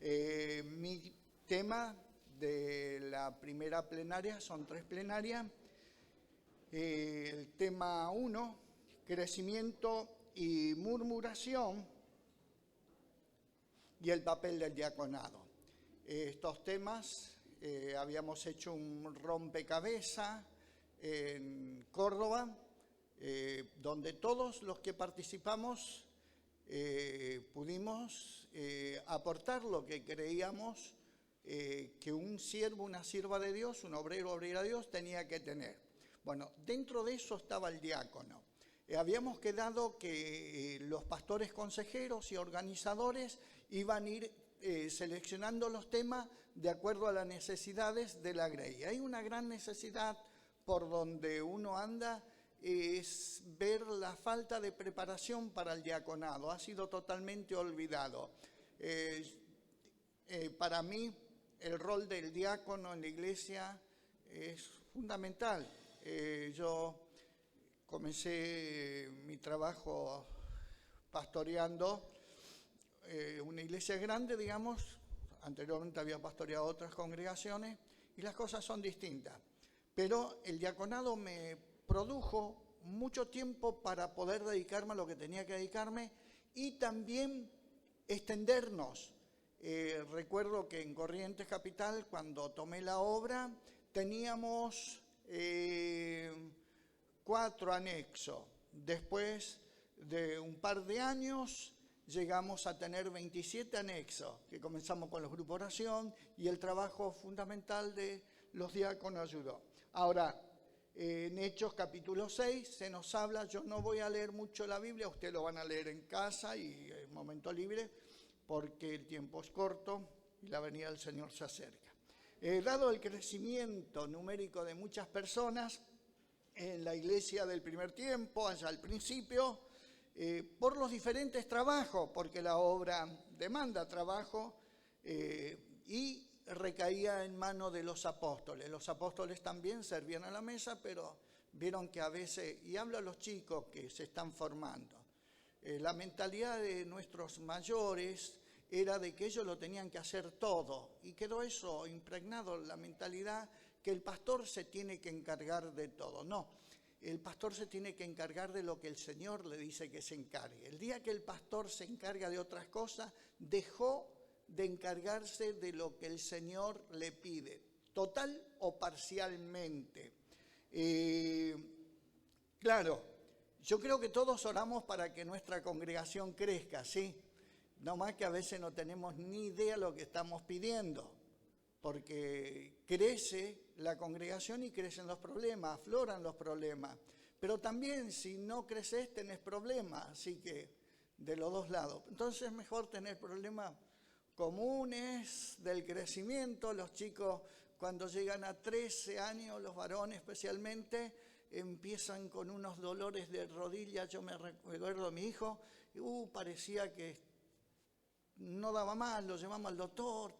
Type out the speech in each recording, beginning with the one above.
Mi tema de la primera plenaria, son 3 plenarias. El tema 1, crecimiento y murmuración, y el papel del diaconado. Estos temas, habíamos hecho un rompecabezas en Córdoba, donde todos los que participamos pudimos aportar lo que creíamos que un siervo, una sierva de Dios, un obrero, obrera de Dios tenía que tener. Bueno, dentro de eso estaba el diácono. Habíamos quedado que los pastores consejeros y organizadores iban a ir seleccionando los temas de acuerdo a las necesidades de la grey. Hay una gran necesidad por donde uno anda, es ver la falta de preparación para el diaconado. Ha sido totalmente olvidado. Para mí, el rol del diácono en la iglesia es fundamental. Yo comencé mi trabajo pastoreando una iglesia grande, digamos. Anteriormente había pastoreado otras congregaciones y las cosas son distintas. Pero el diaconado me produjo mucho tiempo para poder dedicarme a lo que tenía que dedicarme y también extendernos. Recuerdo que en Corrientes Capital, cuando tomé la obra, teníamos 4 anexos. Después de un par de años llegamos a tener 27 anexos, que comenzamos con los grupos de oración y el trabajo fundamental de los diáconos ayudó. Ahora, en Hechos capítulo 6 se nos habla, yo no voy a leer mucho la Biblia, ustedes lo van a leer en casa y en momento libre, porque el tiempo es corto y la venida del Señor se acerca. Dado el crecimiento numérico de muchas personas en la iglesia del primer tiempo, allá al principio, por los diferentes trabajos, porque la obra demanda trabajo, y recaía en manos de los apóstoles. Los apóstoles también servían a la mesa, pero vieron que a veces, y hablo a los chicos que se están formando, la mentalidad de nuestros mayores era de que ellos lo tenían que hacer todo, y quedó eso impregnado, la mentalidad que el pastor se tiene que encargar de todo. No, el pastor se tiene que encargar de lo que el Señor le dice que se encargue. El día que el pastor se encarga de otras cosas, dejó de encargarse de lo que el Señor le pide, total o parcialmente. Claro, yo creo que todos oramos para que nuestra congregación crezca, ¿sí? No más que a veces no tenemos ni idea de lo que estamos pidiendo, porque crece la congregación y crecen los problemas, afloran los problemas. Pero también si no creces tenés problemas, así que de los dos lados. Entonces es mejor tener problemas comunes del crecimiento. Los chicos cuando llegan a 13 años, los varones especialmente, empiezan con unos dolores de rodilla. Yo me recuerdo a mi hijo, parecía que no daba más, lo llevamos al doctor,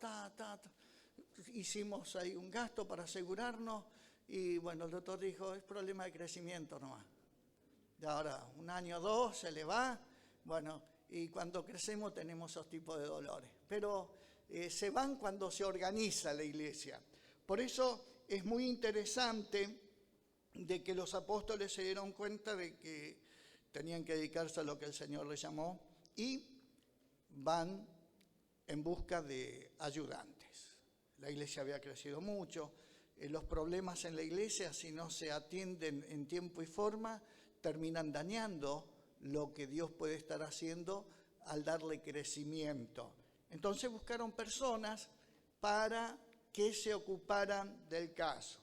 hicimos ahí un gasto para asegurarnos y bueno, el doctor dijo, es problema de crecimiento nomás. Y ahora, 1 año o 2 se le va, bueno, y cuando crecemos tenemos esos tipos de dolores. Pero se van cuando se organiza la iglesia. Por eso es muy interesante de que los apóstoles se dieron cuenta de que tenían que dedicarse a lo que el Señor les llamó y van en busca de ayudantes. La iglesia había crecido mucho. Los problemas en la iglesia, si no se atienden en tiempo y forma, terminan dañando lo que Dios puede estar haciendo al darle crecimiento. Entonces buscaron personas para que se ocuparan del caso.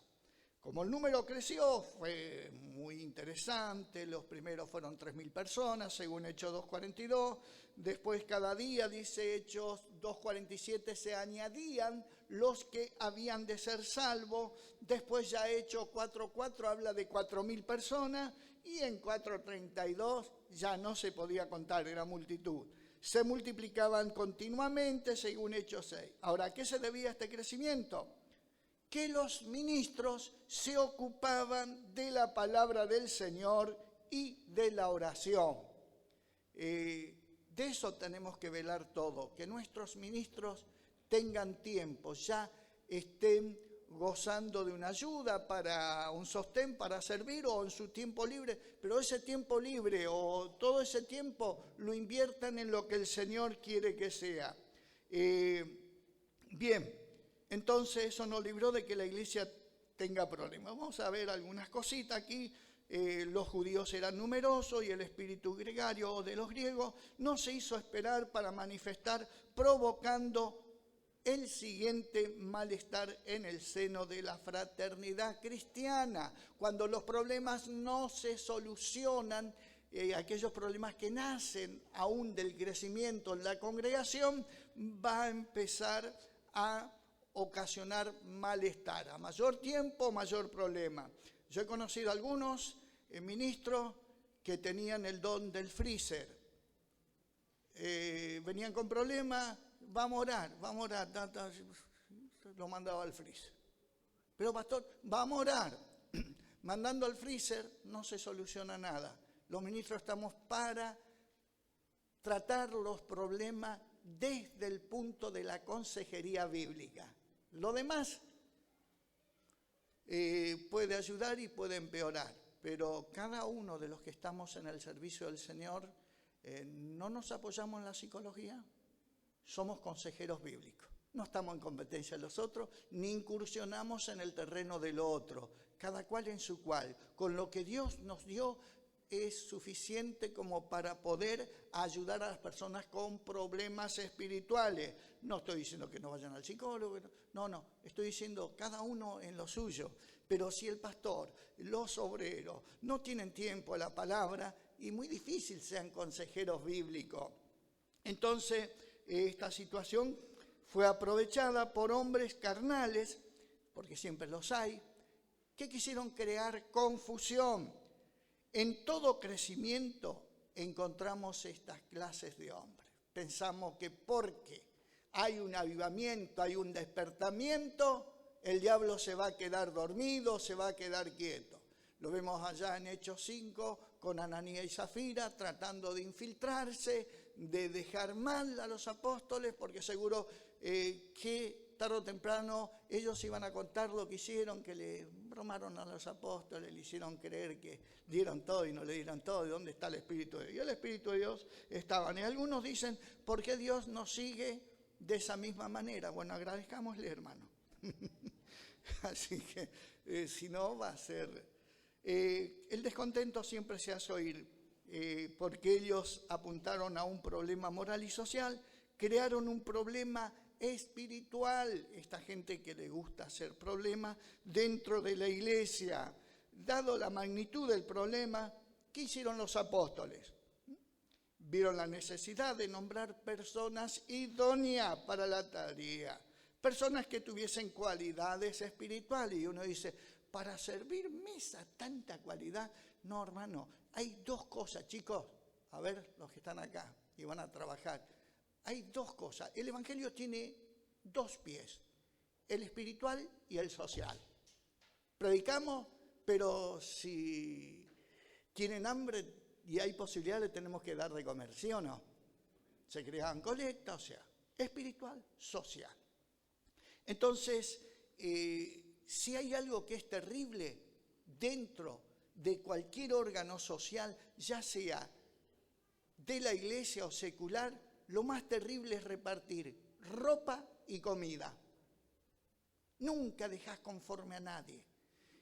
Como el número creció, fue muy interesante. Los primeros fueron 3.000 personas, según Hechos 2.42. Después cada día, dice Hechos 2.47, se añadían los que habían de ser salvos. Después ya Hechos 4.4 habla de 4.000 personas. Y en 4.32 ya no se podía contar, era multitud. Se multiplicaban continuamente, según Hechos 6. Ahora, ¿a qué se debía este crecimiento? Que los ministros se ocupaban de la palabra del Señor y de la oración. De eso tenemos que velar todo, que nuestros ministros tengan tiempo, ya estén gozando de una ayuda para un sostén, para servir o en su tiempo libre, pero ese tiempo libre o todo ese tiempo lo inviertan en lo que el Señor quiere que sea. Bien, entonces eso nos libró de que la iglesia tenga problemas. Vamos a ver algunas cositas aquí. Los judíos eran numerosos y el espíritu gregario de los griegos no se hizo esperar para manifestar, provocando el siguiente malestar en el seno de la fraternidad cristiana. Cuando los problemas no se solucionan, aquellos problemas que nacen aún del crecimiento en la congregación, va a empezar a ocasionar malestar. A mayor tiempo, mayor problema. Yo he conocido algunos ministros que tenían el don del freezer. Venían con problemas, vamos a orar, lo mandaba al freezer. Pero pastor, vamos a orar. Mandando al freezer no se soluciona nada. Los ministros estamos para tratar los problemas desde el punto de la consejería bíblica. Lo demás puede ayudar y puede empeorar, pero cada uno de los que estamos en el servicio del Señor, ¿no nos apoyamos en la psicología? Somos consejeros bíblicos. No estamos en competencia de los otros, ni incursionamos en el terreno del otro. Cada cual en su cual. Con lo que Dios nos dio es suficiente como para poder ayudar a las personas con problemas espirituales. No estoy diciendo que no vayan al psicólogo, no, estoy diciendo cada uno en lo suyo. Pero si el pastor, los obreros, no tienen tiempo a la palabra, y muy difícil sean consejeros bíblicos. Entonces, esta situación fue aprovechada por hombres carnales, porque siempre los hay, que quisieron crear confusión. En todo crecimiento encontramos estas clases de hombres. Pensamos que porque hay un avivamiento, hay un despertamiento, el diablo se va a quedar dormido, se va a quedar quieto. Lo vemos allá en Hechos 5 con Ananías y Zafira tratando de infiltrarse, de dejar mal a los apóstoles, porque seguro que tarde o temprano ellos iban a contar lo que hicieron, que le bromaron a los apóstoles, le hicieron creer que dieron todo y no le dieron todo, ¿y dónde está el Espíritu de Dios? Y el Espíritu de Dios estaba. Y algunos dicen, ¿por qué Dios nos sigue de esa misma manera? Bueno, agradezcámosle, hermano. Así que si no, va a ser... el descontento siempre se hace oír, porque ellos apuntaron a un problema moral y social, crearon un problema espiritual, esta gente que le gusta hacer problemas dentro de la iglesia. Dado la magnitud del problema, ¿qué hicieron los apóstoles? Vieron la necesidad de nombrar personas idóneas para la tarea, personas que tuviesen cualidades espirituales. Y uno dice, para servir mesa, tanta cualidad. No, hermano, hay dos cosas, chicos. A ver, los que están acá y van a trabajar. Hay dos cosas. El Evangelio tiene dos pies, el espiritual y el social. Predicamos, pero si tienen hambre y hay posibilidad, le tenemos que dar de comer, ¿sí o no? Se crean colectas, o sea, espiritual, social. Entonces, si hay algo que es terrible dentro de cualquier órgano social, ya sea de la iglesia o secular, lo más terrible es repartir ropa y comida. Nunca dejas conforme a nadie.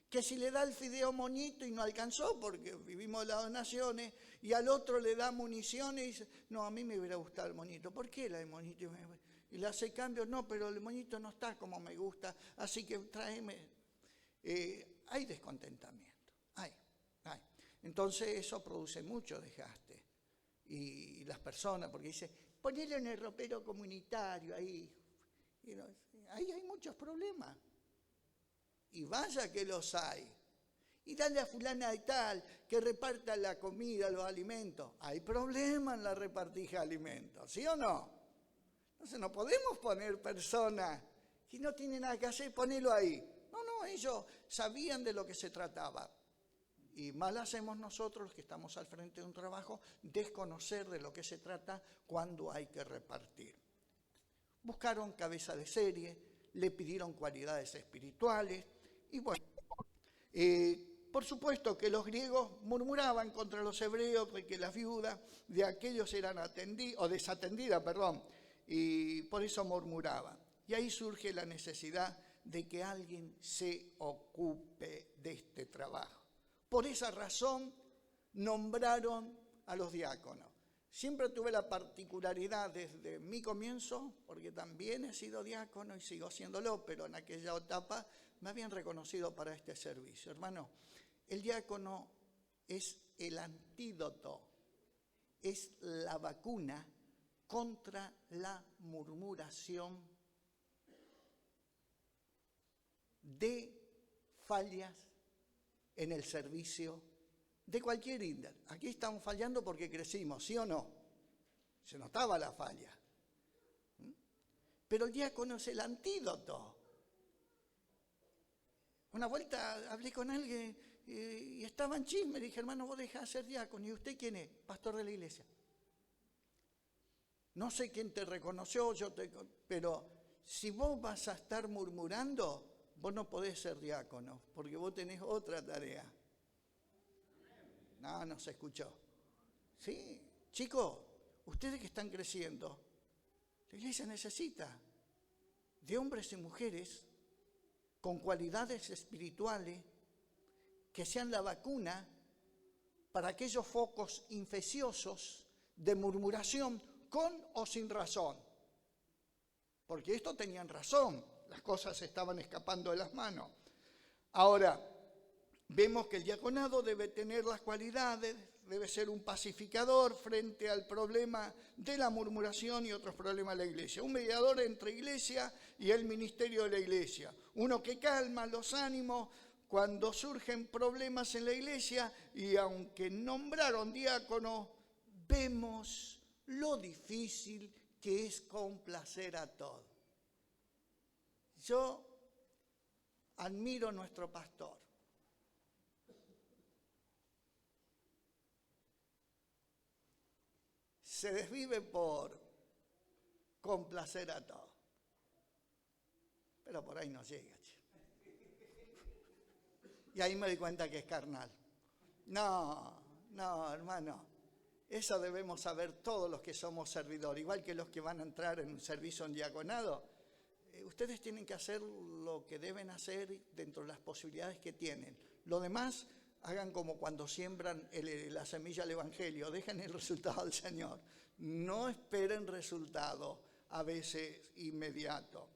Que si le da el fideo moñito y no alcanzó, porque vivimos de las donaciones, y al otro le da municiones y dice, no, a mí me hubiera gustado el moñito. ¿Por qué el moñito? Y le hace cambios, no, pero el moñito no está como me gusta, así que tráeme. Hay descontentamiento, hay. Entonces eso produce mucho desgaste. Y las personas, porque dice, ponelo en el ropero comunitario, ahí. Ahí hay muchos problemas. Y vaya que los hay. Y dale a fulana de tal que reparta la comida, los alimentos. Hay problemas en la repartija de alimentos, ¿sí o no? Entonces no podemos poner personas que no tienen nada que hacer, ponelo ahí. No, ellos sabían de lo que se trataba. Y mal hacemos nosotros, los que estamos al frente de un trabajo, desconocer de lo que se trata cuando hay que repartir. buscaron cabeza de serie, le pidieron cualidades espirituales y bueno, por supuesto que los griegos murmuraban contra los hebreos de que las viudas de aquellos eran desatendidas, y por eso murmuraban. Y ahí surge la necesidad de que alguien se ocupe de este trabajo. Por esa razón nombraron a los diáconos. Siempre tuve la particularidad desde mi comienzo, porque también he sido diácono y sigo siéndolo, pero en aquella etapa me habían reconocido para este servicio. Hermano, el diácono es el antídoto, es la vacuna contra la murmuración de fallas en el servicio de cualquier índole. Aquí estamos fallando porque crecimos, ¿sí o no? Se notaba la falla. Pero el diácono es el antídoto. Una vuelta hablé con alguien y estaba en chisme. Dije, hermano, vos dejás de ser diácono. ¿Y usted quién es? Pastor de la iglesia. No sé quién te reconoció, pero si vos vas a estar murmurando, vos no podés ser diácono, porque vos tenés otra tarea. No se escuchó. Sí, chicos, ustedes que están creciendo, la iglesia necesita de hombres y mujeres con cualidades espirituales que sean la vacuna para aquellos focos infecciosos de murmuración con o sin razón. Porque esto tenían razón, las cosas estaban escapando de las manos. Ahora, vemos que el diaconado debe tener las cualidades, debe ser un pacificador frente al problema de la murmuración y otros problemas de la iglesia. Un mediador entre iglesia y el ministerio de la iglesia. Uno que calma los ánimos cuando surgen problemas en la iglesia y aunque nombraron diácono, vemos lo difícil que es complacer a todos. Yo admiro a nuestro pastor. Se desvive por complacer a todos. Pero por ahí no llega. Y ahí me di cuenta que es carnal. No, hermano. Eso debemos saber todos los que somos servidores. Igual que los que van a entrar en un servicio en diaconado. Ustedes tienen que hacer lo que deben hacer dentro de las posibilidades que tienen. Lo demás, hagan como cuando siembran la semilla del Evangelio. Dejen el resultado al Señor. No esperen resultado a veces inmediato.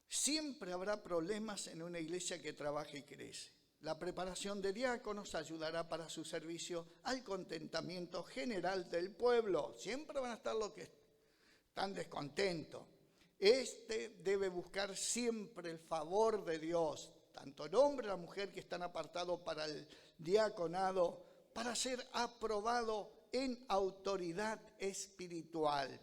Siempre habrá problemas en una iglesia que trabaja y crece. La preparación de diáconos ayudará para su servicio al contentamiento general del pueblo. Siempre van a estar los que están descontentos. Este debe buscar siempre el favor de Dios, tanto el hombre como la mujer que están apartados para el diaconado, para ser aprobado en autoridad espiritual.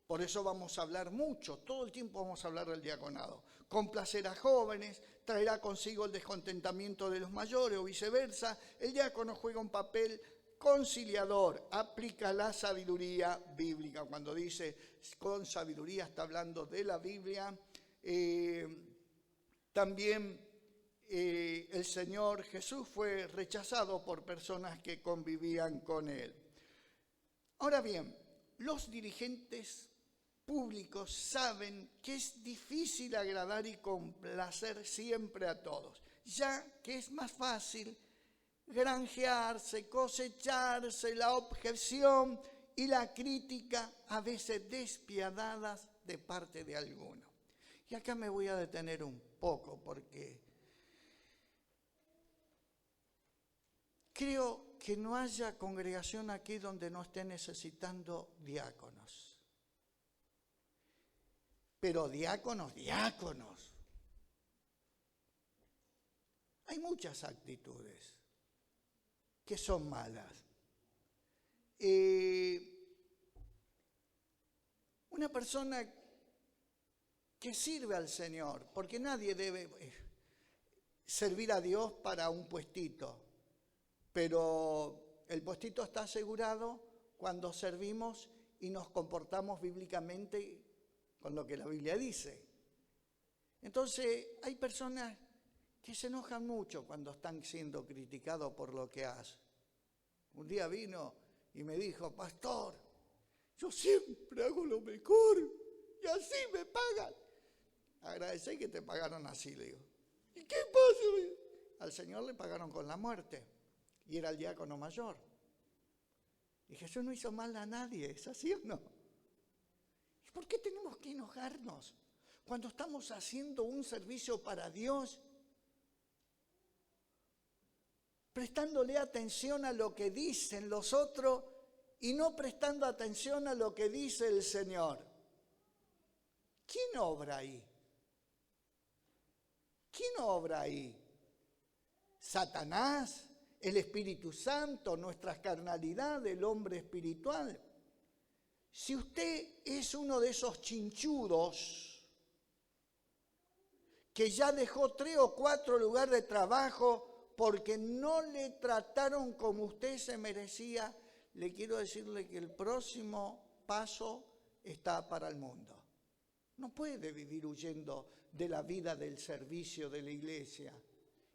Por eso vamos a hablar mucho, todo el tiempo vamos a hablar del diaconado. Complacer a jóvenes traerá consigo el descontentamiento de los mayores o viceversa. El diácono juega un papel conciliador, aplica la sabiduría bíblica. Cuando dice con sabiduría está hablando de la Biblia. También el Señor Jesús fue rechazado por personas que convivían con Él. Ahora bien, los dirigentes públicos saben que es difícil agradar y complacer siempre a todos, ya que es más fácil granjearse, cosecharse la objeción y la crítica, a veces despiadadas de parte de algunos. Y acá me voy a detener un poco porque creo que no haya congregación aquí donde no esté necesitando diáconos. Pero diáconos. Hay muchas actitudes que son malas. Una persona que sirve al Señor, porque nadie debe servir a Dios para un puestito, pero el puestito está asegurado cuando servimos y nos comportamos bíblicamente con lo que la Biblia dice. Entonces, hay personas que se enojan mucho cuando están siendo criticados por lo que hacen. Un día vino y me dijo, pastor, yo siempre hago lo mejor y así me pagan. Agradecé que te pagaron así, le digo. ¿Y qué pasa? Al Señor le pagaron con la muerte y era el diácono mayor. Y Jesús no hizo mal a nadie, ¿es así o no? ¿Y por qué tenemos que enojarnos cuando estamos haciendo un servicio para Dios? Prestándole atención a lo que dicen los otros y no prestando atención a lo que dice el Señor. ¿Quién obra ahí? ¿Quién obra ahí? ¿Satanás? ¿El Espíritu Santo? ¿Nuestra carnalidad? ¿El hombre espiritual? Si usted es uno de esos chinchudos que ya dejó 3 o 4 lugares de trabajo porque no le trataron como usted se merecía, le quiero decirle que el próximo paso está para el mundo. No puede vivir huyendo de la vida del servicio de la iglesia.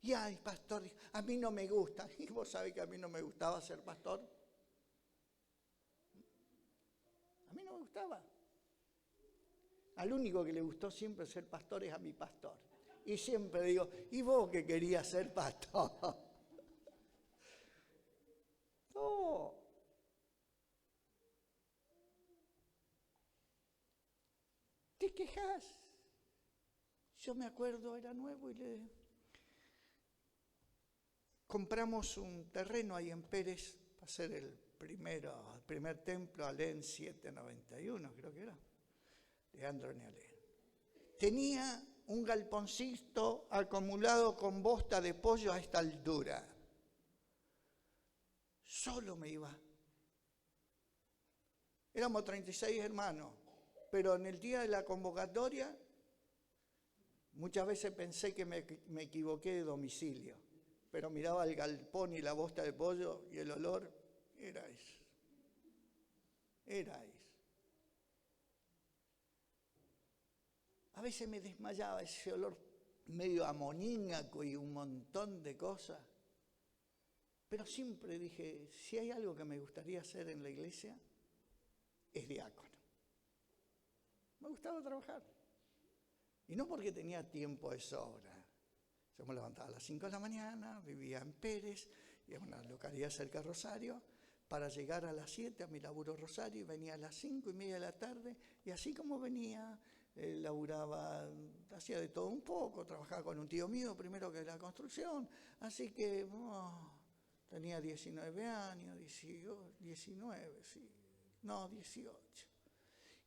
Y ay, pastor, a mí no me gusta. ¿Y vos sabés que a mí no me gustaba ser pastor? A mí no me gustaba. Al único que le gustó siempre ser pastor es a mi pastor. Y siempre digo, ¿y vos que querías ser pastor? No. ¿Te quejas? Yo me acuerdo, era nuevo y compramos un terreno ahí en Pérez para hacer el primer templo, Alén 791, creo que era, de Androni Alén. Tenía un galponcito acumulado con bosta de pollo a esta altura. Solo me iba. Éramos 36 hermanos, pero en el día de la convocatoria muchas veces pensé que me equivoqué de domicilio, pero miraba el galpón y la bosta de pollo y el olor era eso. Era eso. A veces me desmayaba ese olor medio amoníaco y un montón de cosas. Pero siempre dije, si hay algo que me gustaría hacer en la iglesia, es diácono. Me gustaba trabajar. Y no porque tenía tiempo de sobra. Yo me levantaba a las 5 de la mañana, vivía en Pérez, y en una localidad cerca de Rosario, para llegar a las 7 a mi laburo Rosario, y venía a las 5:30 de la tarde, y así como venía, laburaba, hacía de todo un poco, trabajaba con un tío mío primero que la construcción, así que tenía 19 años, 19, sí, no, 18.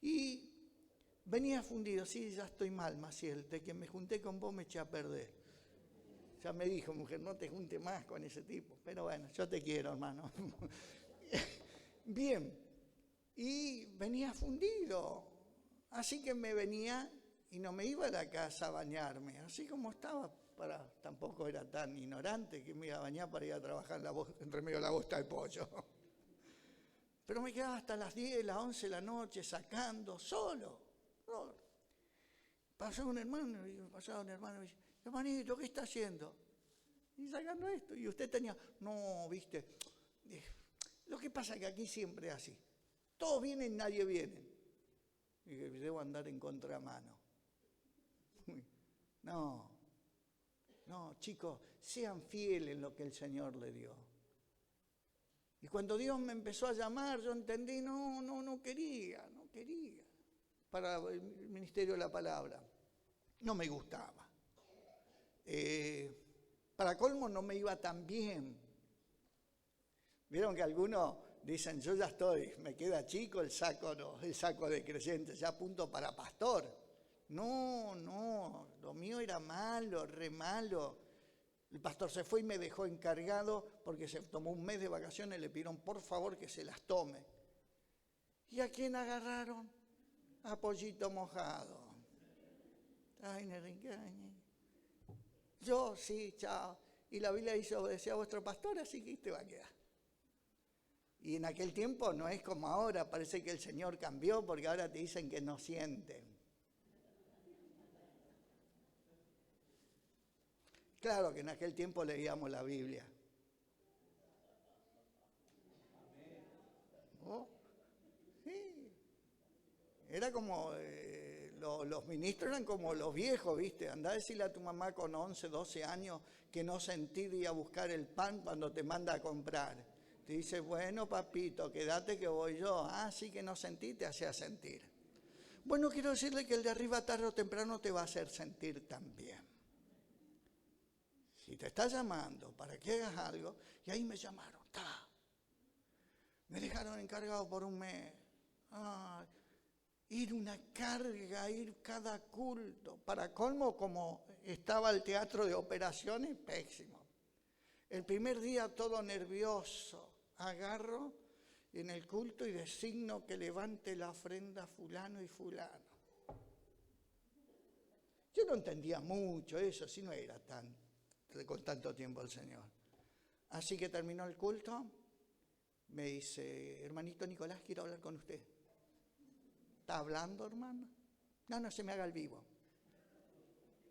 Y venía fundido, sí, ya estoy mal, Maciel, de que me junté con vos me eché a perder. Ya me dijo, mujer, no te junte más con ese tipo, pero bueno, yo te quiero, hermano. Bien, y venía fundido. Así que me venía y no me iba a la casa a bañarme, así como estaba, tampoco era tan ignorante que me iba a bañar para ir a trabajar entre medio de la bosta de pollo. Pero me quedaba hasta las 10, las 11 de la noche sacando, solo. Pasaba un hermano y dice, hermanito, ¿qué está haciendo? Y sacando esto. Y usted tenía, no, viste, lo que pasa es que aquí siempre es así. Todos vienen, nadie viene. Y que debo andar en contramano. No, chicos, sean fieles en lo que el Señor le dio. Y cuando Dios me empezó a llamar, yo entendí, no quería. Para el ministerio de la palabra. No me gustaba. Para colmo no me iba tan bien. Vieron que algunos dicen, yo ya estoy, me queda chico el saco de creyente, ya apunto para pastor. No, lo mío era malo, re malo. El pastor se fue y me dejó encargado porque se tomó un mes de vacaciones y le pidieron por favor que se las tome. ¿Y a quién agarraron? A Pollito Mojado. Ay, yo sí, chao. Y la Biblia dice, obedecía a vuestro pastor, así que te va a quedar. Y en aquel tiempo no es como ahora, parece que el Señor cambió porque ahora te dicen que no sienten. Claro que en aquel tiempo leíamos la Biblia. ¿No? Sí. Era como, los ministros eran como los viejos, ¿viste? Andá a decirle a tu mamá con 11, 12 años que no sentí de ir a buscar el pan cuando te manda a comprar. Te dice, bueno, papito, quédate que voy yo. Ah, sí que no sentí, te hacía sentir. Bueno, quiero decirle que el de arriba tarde o temprano te va a hacer sentir también. Si te está llamando para que hagas algo, y ahí me llamaron, me dejaron encargado por un mes. Ir una carga, ir cada culto. Para colmo, como estaba el teatro de operaciones, pésimo. El primer día todo nervioso. Agarro en el culto y designo que levante la ofrenda fulano y fulano. Yo no entendía mucho eso, si no era con tanto tiempo el Señor. Así que terminó el culto, me dice, hermanito Nicolás, quiero hablar con usted. ¿Está hablando, hermano? No se me haga el vivo.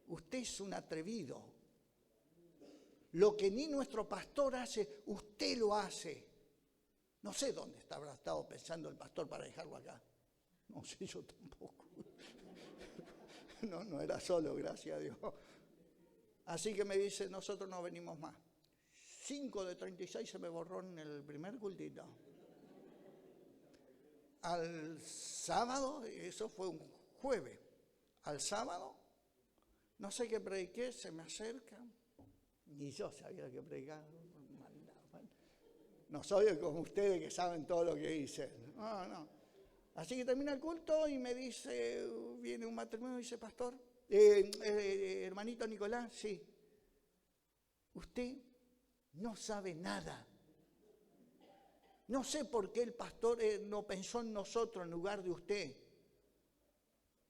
Usted es un atrevido. Lo que ni nuestro pastor hace, usted lo hace. No sé dónde habrá estado pensando el pastor para dejarlo acá. No sé, yo tampoco. No era solo, gracias a Dios. Así que me dice, nosotros no venimos más. 5 de 36 se me borró en el primer cultito. Al sábado, eso fue un jueves, al sábado, no sé qué prediqué, se me acerca, ni yo sabía que predicar. No soy como ustedes que saben todo lo que hice. No. Así que termina el culto y me dice, viene un matrimonio y dice, pastor, hermanito Nicolás, sí, usted no sabe nada. No sé por qué el pastor no pensó en nosotros en lugar de usted.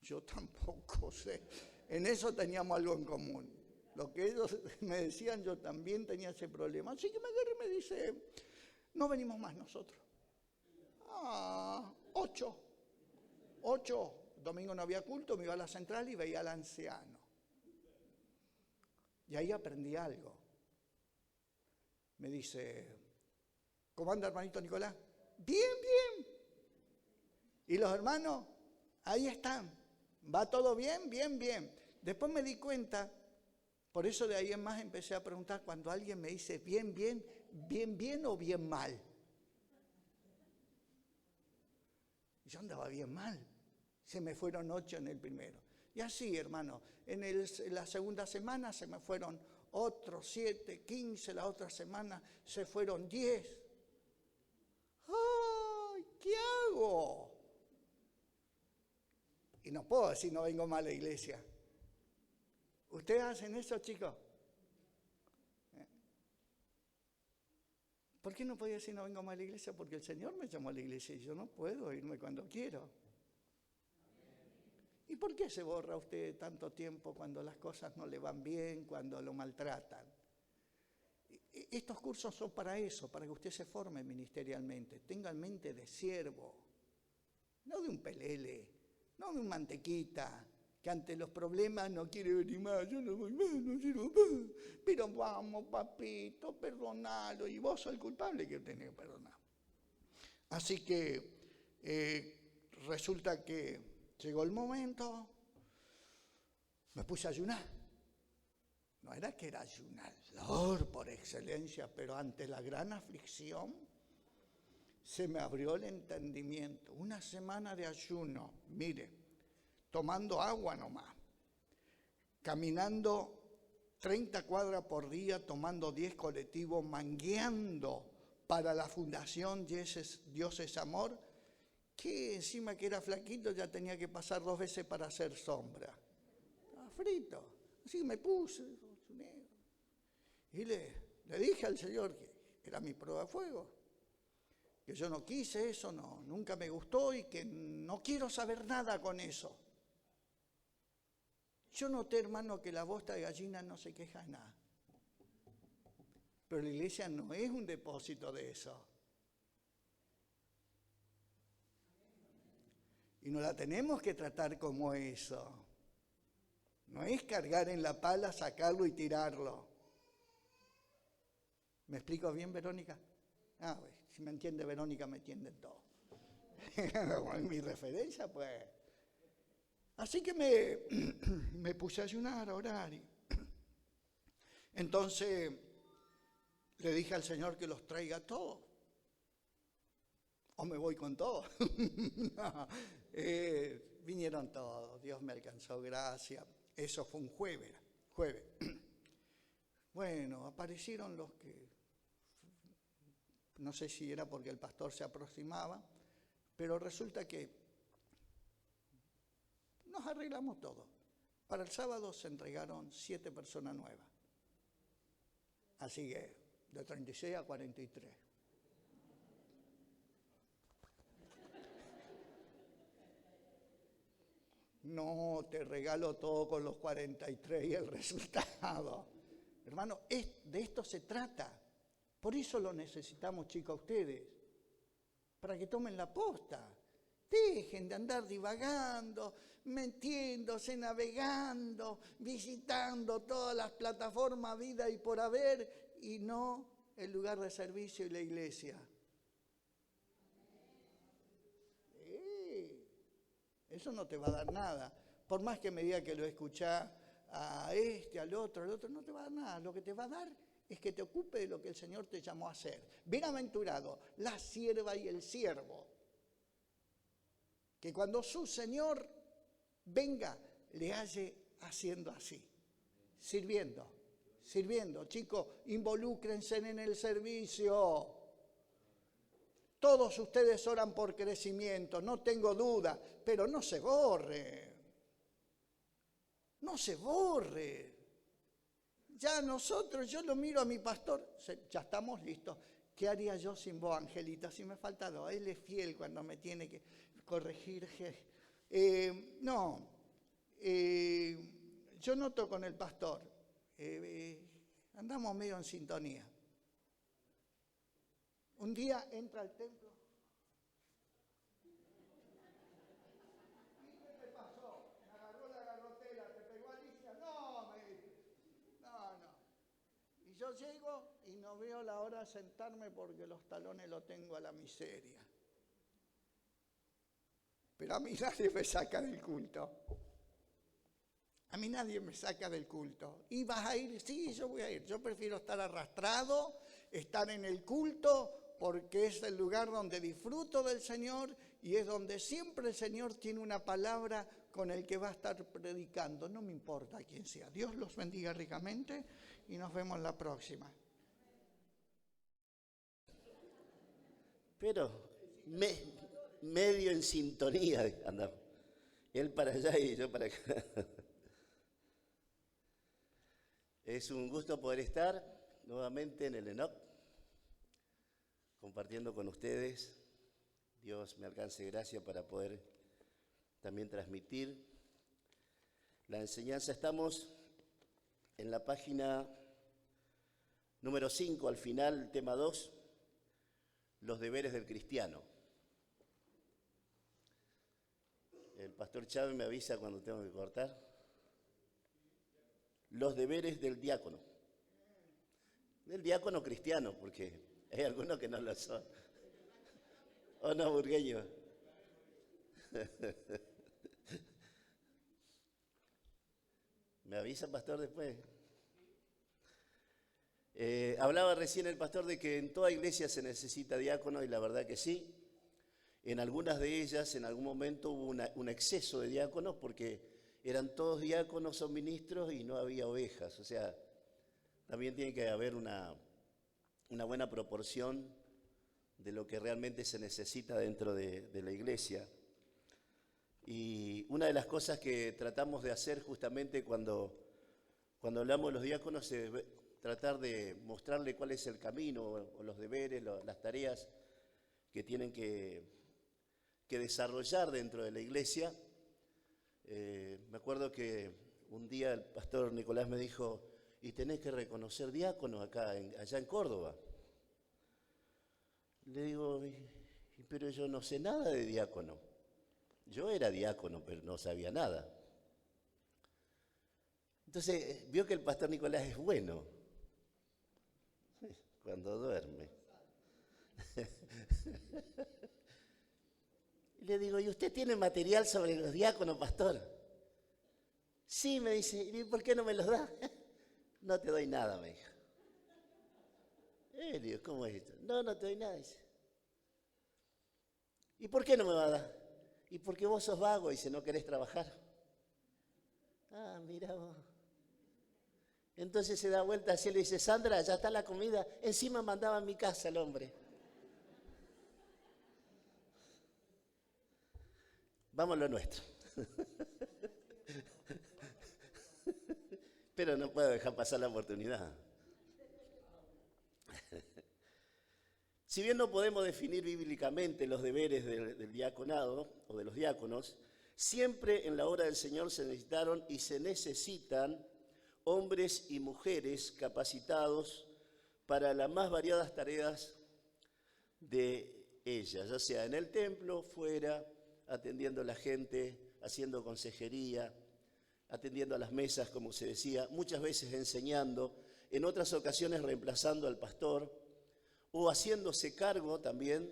Yo tampoco sé. En eso teníamos algo en común. Lo que ellos me decían, yo también tenía ese problema. Así que me agarra y me dice, no venimos más nosotros. 8. Domingo no había culto, me iba a la central y veía al anciano. Y ahí aprendí algo. Me dice, ¿cómo anda, hermanito Nicolás? Bien. ¿Y los hermanos? Ahí están. ¿Va todo bien? Bien. Después me di cuenta, por eso de ahí en más empecé a preguntar cuando alguien me dice bien o bien mal. Yo andaba bien mal. Se me fueron 8 en el primero. Y así, hermano, en la segunda semana se me fueron otros 7, 15, la otra semana se fueron 10. ¡Ay! ¿Qué hago? Y no puedo decir no vengo más a la iglesia. ¿Ustedes hacen eso, chicos? ¿Por qué no podía decir no vengo más a la iglesia? Porque el Señor me llamó a la iglesia y yo no puedo irme cuando quiero. ¿Y por qué se borra usted tanto tiempo cuando las cosas no le van bien, cuando lo maltratan? Estos cursos son para eso, para que usted se forme ministerialmente, tenga en mente de siervo, no de un pelele, no de un mantequita, que ante los problemas no quiere venir más, yo no voy más, no sirvo más, pero vamos, papito, perdonalo, y vos sos el culpable que tenés que perdonar. Así que resulta que llegó el momento, me puse a ayunar. No era que era ayunador por excelencia, pero ante la gran aflicción se me abrió el entendimiento. Una semana de ayuno, mire, tomando agua nomás, caminando 30 cuadras por día, tomando 10 colectivos, mangueando para la fundación Dios es Amor, que encima que era flaquito ya tenía que pasar 2 veces para hacer sombra. Estaba frito, así que me puse. Y le dije al Señor que era mi prueba de fuego, que yo no quise eso, nunca me gustó y que no quiero saber nada con eso. Yo noté, hermano, que la bosta de gallina no se queja de nada. Pero la iglesia no es un depósito de eso. Y no la tenemos que tratar como eso. No es cargar en la pala, sacarlo y tirarlo. ¿Me explico bien, Verónica? Pues, si me entiende Verónica, me entienden todos. En mi referencia, pues. Así que me puse a ayunar, a orar. Entonces le dije al Señor que los traiga todos. O me voy con todos. No, vinieron todos, Dios me alcanzó gracia. Eso fue un jueves. Bueno, aparecieron los que, no sé si era porque el pastor se aproximaba, pero resulta que nos arreglamos todo. Para el sábado se entregaron 7 personas nuevas. Así que de 36 a 43. No, te regalo todo con los 43 y el resultado. Hermano, de esto se trata. Por eso lo necesitamos, chicos, ustedes. Para que tomen la posta. Dejen de andar divagando, metiéndose, navegando, visitando todas las plataformas vida y por haber, y no el lugar de servicio y la iglesia. Eso no te va a dar nada. Por más que me diga que lo escuchás a al otro, no te va a dar nada. Lo que te va a dar es que te ocupe de lo que el Señor te llamó a hacer. Bienaventurado, la sierva y el siervo. Que cuando su Señor venga, le halle haciendo así. Sirviendo. Chicos, involúcrense en el servicio. Todos ustedes oran por crecimiento, no tengo duda, pero no se borre. No se borre. Ya nosotros, yo lo miro a mi pastor, ya estamos listos. ¿Qué haría yo sin vos, Angelita? Si me falta 2, él es fiel cuando me tiene que corregir. Yo noto con el pastor, andamos medio en sintonía. Un día entra al templo. ¿Y qué te pasó? Me agarró la garrotera, te pegó Alicia. No, me dice. No. Y yo llego y no veo la hora de sentarme porque los talones los tengo a la miseria. Pero a mí nadie me saca del culto. ¿Y vas a ir? Sí, yo voy a ir. Yo prefiero estar arrastrado, estar en el culto, porque es el lugar donde disfruto del Señor y es donde siempre el Señor tiene una palabra con el que va a estar predicando. No me importa quién sea. Dios los bendiga ricamente y nos vemos la próxima. Pero medio en sintonía andamos. Él para allá y yo para acá. Es un gusto poder estar nuevamente en el ENOC, compartiendo con ustedes. Dios me alcance gracia para poder también transmitir la enseñanza. Estamos en la página número 5, al final, tema 2, los deberes del cristiano. El pastor Chávez me avisa cuando tengo que cortar. Los deberes del diácono. Del diácono cristiano, porque hay algunos que no lo son. ¿O no, burgueño? ¿Me avisa, pastor, después? Hablaba recién el pastor de que en toda iglesia se necesita diácono, y la verdad que sí. En algunas de ellas, en algún momento, hubo un exceso de diáconos porque eran todos diáconos o ministros y no había ovejas. O sea, también tiene que haber una buena proporción de lo que realmente se necesita dentro de la iglesia. Y una de las cosas que tratamos de hacer justamente cuando hablamos de los diáconos es tratar de mostrarle cuál es el camino o los deberes, las tareas que tienen que desarrollar dentro de la iglesia. Me acuerdo que un día el pastor Nicolás me dijo, y tenés que reconocer diáconos allá en Córdoba. Le digo, pero yo no sé nada de diácono. Yo era diácono, pero no sabía nada. Entonces, vio que el pastor Nicolás es bueno cuando duerme. Y le digo, ¿y usted tiene material sobre los diáconos, pastor? Sí, me dice, ¿y por qué no me los da? No te doy nada, me dijo. Le digo, ¿cómo es esto? No, no te doy nada, dice. ¿Y por qué no me va a dar? Y porque vos sos vago, dice, no querés trabajar. Ah, mira vos. Entonces se da vuelta así y le dice, Sandra, ya está la comida. Encima mandaba a mi casa el hombre. Vamos a lo nuestro. Pero no puedo dejar pasar la oportunidad. Si bien no podemos definir bíblicamente los deberes del diaconado o de los diáconos, siempre en la obra del Señor se necesitaron y se necesitan hombres y mujeres capacitados para las más variadas tareas de ellas, ya sea en el templo, fuera, atendiendo a la gente, haciendo consejería, atendiendo a las mesas, como se decía, muchas veces enseñando, en otras ocasiones reemplazando al pastor, o haciéndose cargo también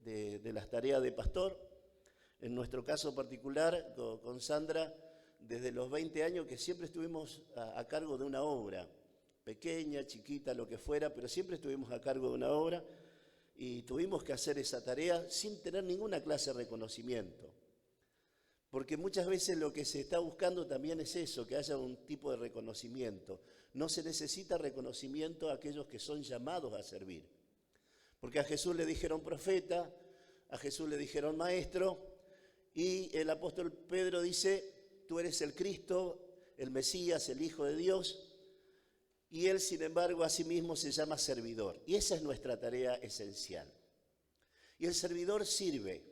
de las tareas de pastor. En nuestro caso particular, con Sandra, desde los 20 años que siempre estuvimos a cargo de una obra, pequeña, chiquita, lo que fuera, pero siempre estuvimos a cargo de una obra y tuvimos que hacer esa tarea sin tener ninguna clase de reconocimiento. Porque muchas veces lo que se está buscando también es eso, que haya un tipo de reconocimiento. No se necesita reconocimiento a aquellos que son llamados a servir. Porque a Jesús le dijeron profeta, a Jesús le dijeron maestro, y el apóstol Pedro dice, tú eres el Cristo, el Mesías, el Hijo de Dios, y él, sin embargo, a sí mismo se llama servidor. Y esa es nuestra tarea esencial. Y el servidor sirve.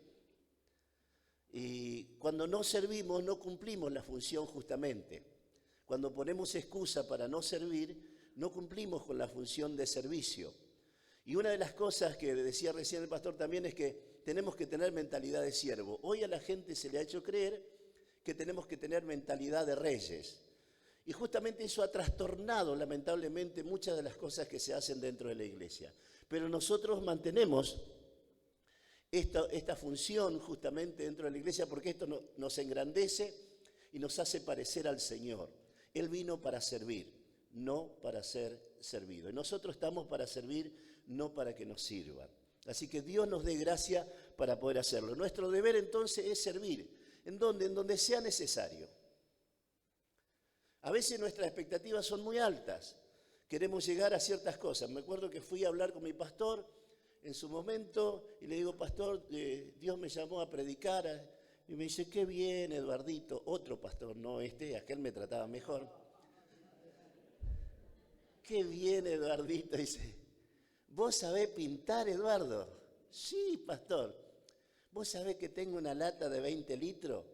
Y cuando no servimos, no cumplimos la función justamente. Cuando ponemos excusa para no servir, no cumplimos con la función de servicio. Y una de las cosas que decía recién el pastor también es que tenemos que tener mentalidad de siervo. Hoy a la gente se le ha hecho creer que tenemos que tener mentalidad de reyes. Y justamente eso ha trastornado lamentablemente muchas de las cosas que se hacen dentro de la iglesia. Pero nosotros mantenemos esta función justamente dentro de la iglesia porque esto nos engrandece y nos hace parecer al Señor. Él vino para servir, no para ser servido. Y nosotros estamos para servir, no para que nos sirvan. Así que Dios nos dé gracia para poder hacerlo. Nuestro deber entonces es servir. ¿En dónde? En donde sea necesario. A veces nuestras expectativas son muy altas. Queremos llegar a ciertas cosas. Me acuerdo que fui a hablar con mi pastor en su momento y le digo, pastor, Dios me llamó a predicar. Y me dice, qué bien, Eduardito. Otro pastor, no este, aquel me trataba mejor. Qué bien, Eduardito, dice. ¿Vos sabés pintar, Eduardo? Sí, pastor. ¿Vos sabés que tengo una lata de 20 litros?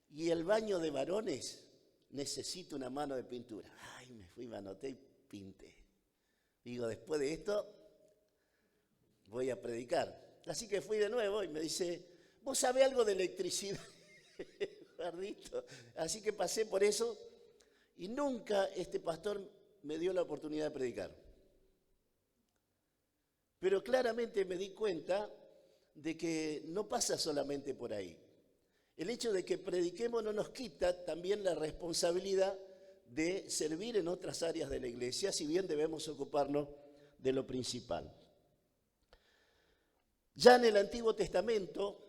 Y el baño de varones necesita una mano de pintura. Ay, me fui, me anoté y pinté. Digo, después de esto voy a predicar. Así que fui de nuevo y me dice, ¿vos sabés algo de electricidad, Eduardito? Así que pasé por eso y nunca este pastor me dio la oportunidad de predicar. Pero claramente me di cuenta de que no pasa solamente por ahí. El hecho de que prediquemos no nos quita también la responsabilidad de servir en otras áreas de la iglesia, si bien debemos ocuparnos de lo principal. Ya en el Antiguo Testamento,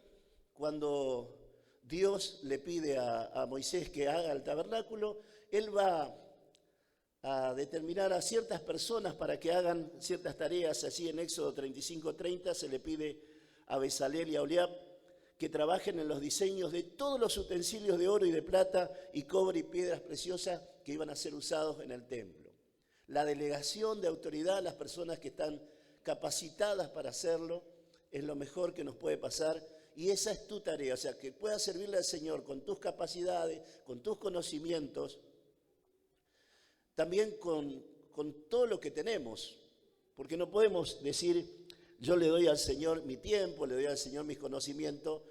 cuando Dios le pide a Moisés que haga el tabernáculo, él va a determinar a ciertas personas para que hagan ciertas tareas. Así en Éxodo 35:30 se le pide a Bezalel y a Oliab que trabajen en los diseños de todos los utensilios de oro y de plata y cobre y piedras preciosas que iban a ser usados en el templo. La delegación de autoridad a las personas que están capacitadas para hacerlo es lo mejor que nos puede pasar y esa es tu tarea, o sea, que puedas servirle al Señor con tus capacidades, con tus conocimientos, también con todo lo que tenemos, porque no podemos decir yo le doy al Señor mi tiempo, le doy al Señor mis conocimientos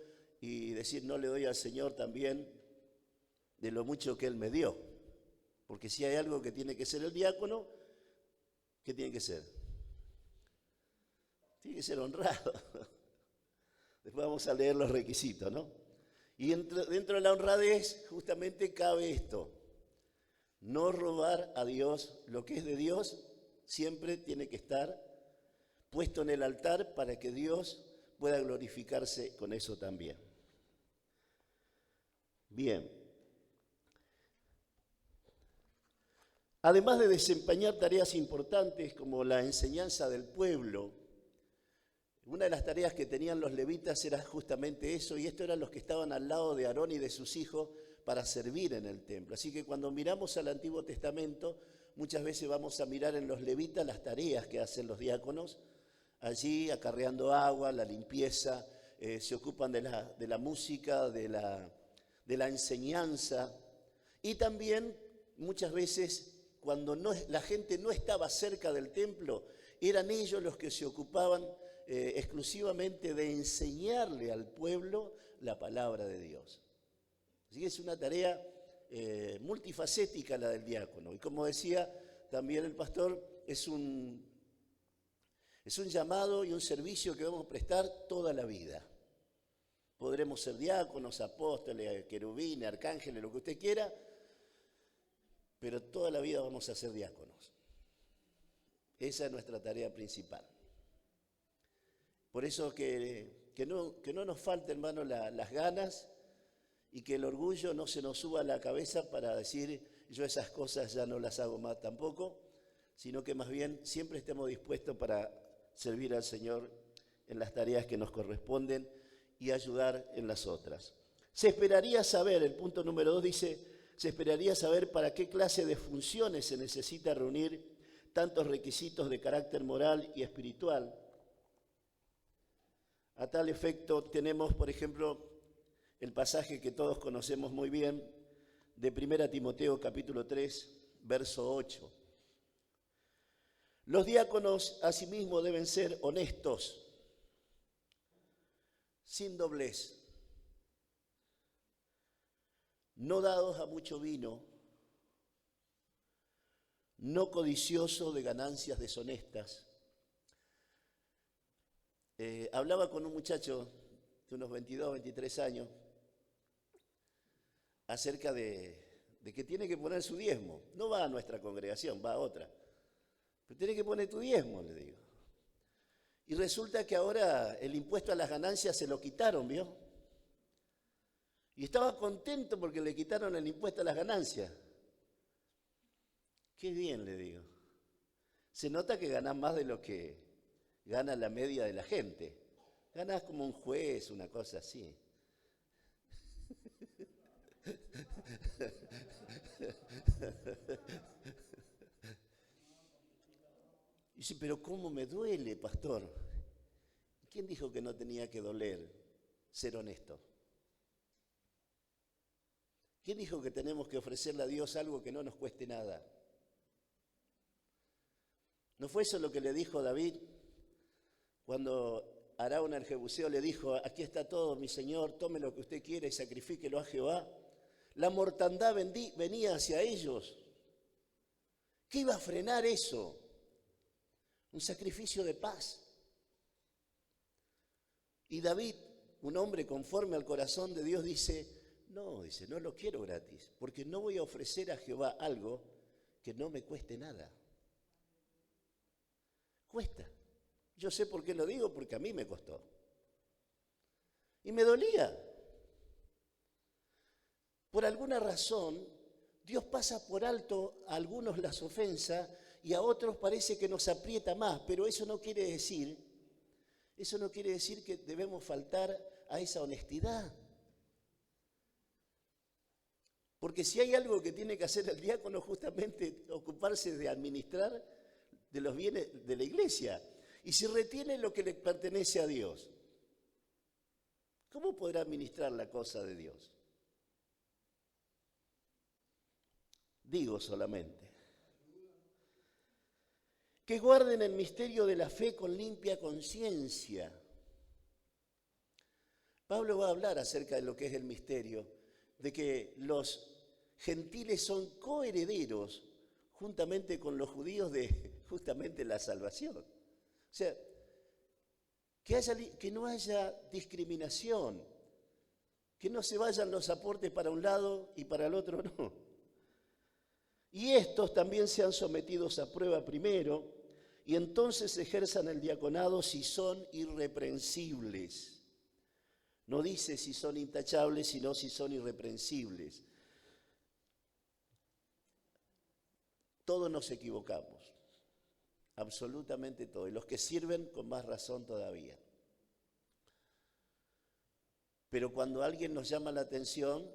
y decir no le doy al Señor también de lo mucho que Él me dio. Porque si hay algo que tiene que ser el diácono, ¿qué tiene que ser? Tiene que ser honrado. Después vamos a leer los requisitos, ¿no? Y dentro de la honradez justamente cabe esto. No robar a Dios. Lo que es de Dios siempre tiene que estar puesto en el altar para que Dios pueda glorificarse con eso también. Bien. Además de desempeñar tareas importantes como la enseñanza del pueblo, una de las tareas que tenían los levitas era justamente eso, y estos eran los que estaban al lado de Aarón y de sus hijos para servir en el templo. Así que cuando miramos al Antiguo Testamento, muchas veces vamos a mirar en los levitas las tareas que hacen los diáconos, allí acarreando agua, la limpieza, se ocupan de la música, de la enseñanza, y también muchas veces cuando la gente no estaba cerca del templo, eran ellos los que se ocupaban exclusivamente de enseñarle al pueblo la palabra de Dios. Así que es una tarea multifacética la del diácono. Y como decía también el pastor, es un llamado y un servicio que vamos a prestar toda la vida. Podremos ser diáconos, apóstoles, querubines, arcángeles, lo que usted quiera, pero toda la vida vamos a ser diáconos. Esa es nuestra tarea principal. Por eso que no nos falte, hermano, las ganas y que el orgullo no se nos suba a la cabeza para decir yo esas cosas ya no las hago más tampoco, sino que más bien siempre estemos dispuestos para servir al Señor en las tareas que nos corresponden y ayudar en las otras. Se esperaría saber, el punto número 2 dice, se esperaría saber para qué clase de funciones se necesita reunir tantos requisitos de carácter moral y espiritual. A tal efecto tenemos, por ejemplo, el pasaje que todos conocemos muy bien de 1 Timoteo capítulo 3, verso 8. Los diáconos asimismo deben ser honestos, sin doblez, no dados a mucho vino, no codiciosos de ganancias deshonestas. Hablaba con un muchacho de unos 22, 23 años acerca de que tiene que poner su diezmo. No va a nuestra congregación, va a otra. Pero tiene que poner tu diezmo, le digo. Y resulta que ahora el impuesto a las ganancias se lo quitaron, ¿vio? Y estaba contento porque le quitaron el impuesto a las ganancias. Qué bien, le digo. Se nota que ganás más de lo que gana la media de la gente. Ganás como un juez, una cosa así. Dice, pero ¿cómo me duele, pastor? ¿Quién dijo que no tenía que doler ser honesto? ¿Quién dijo que tenemos que ofrecerle a Dios algo que no nos cueste nada? ¿No fue eso lo que le dijo David cuando Araúna el Jebuseo le dijo, aquí está todo, mi señor, tome lo que usted quiera y sacrifíquelo a Jehová? La mortandad venía hacia ellos. ¿Qué iba a frenar eso? Un sacrificio de paz. Y David, un hombre conforme al corazón de Dios, dice, no lo quiero gratis, porque no voy a ofrecer a Jehová algo que no me cueste nada. Cuesta. Yo sé por qué lo digo, porque a mí me costó. Y me dolía. Por alguna razón, Dios pasa por alto a algunos las ofensas y a otros parece que nos aprieta más, pero eso no quiere decir que debemos faltar a esa honestidad. Porque si hay algo que tiene que hacer el diácono, justamente ocuparse de administrar de los bienes de la iglesia. Y si retiene lo que le pertenece a Dios, ¿cómo podrá administrar la cosa de Dios? Digo solamente. Que guarden el misterio de la fe con limpia conciencia. Pablo va a hablar acerca de lo que es el misterio, de que los gentiles son coherederos juntamente con los judíos de justamente la salvación. O sea, que no haya discriminación, que no se vayan los aportes para un lado y para el otro no. Y estos también sean sometidos a prueba primero y entonces ejerzan el diaconado si son irreprensibles. No dice si son intachables, sino si son irreprensibles. Todos nos equivocamos, absolutamente todos, y los que sirven con más razón todavía. Pero cuando alguien nos llama la atención,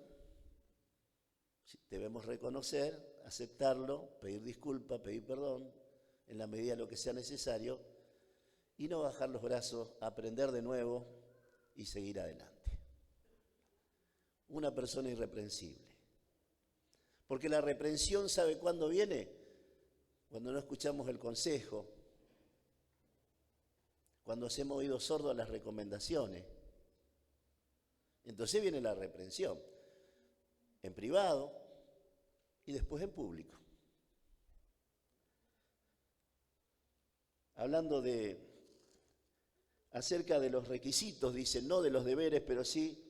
debemos reconocer, aceptarlo, pedir disculpas, pedir perdón, en la medida de lo que sea necesario, y no bajar los brazos, aprender de nuevo y seguir adelante. Una persona irreprensible. Porque la reprensión, ¿sabe cuándo viene? Cuando no escuchamos el consejo, cuando hemos oído sordo a las recomendaciones. Entonces viene la reprensión, en privado y después en público. Hablando acerca de los requisitos, dice, no de los deberes, pero sí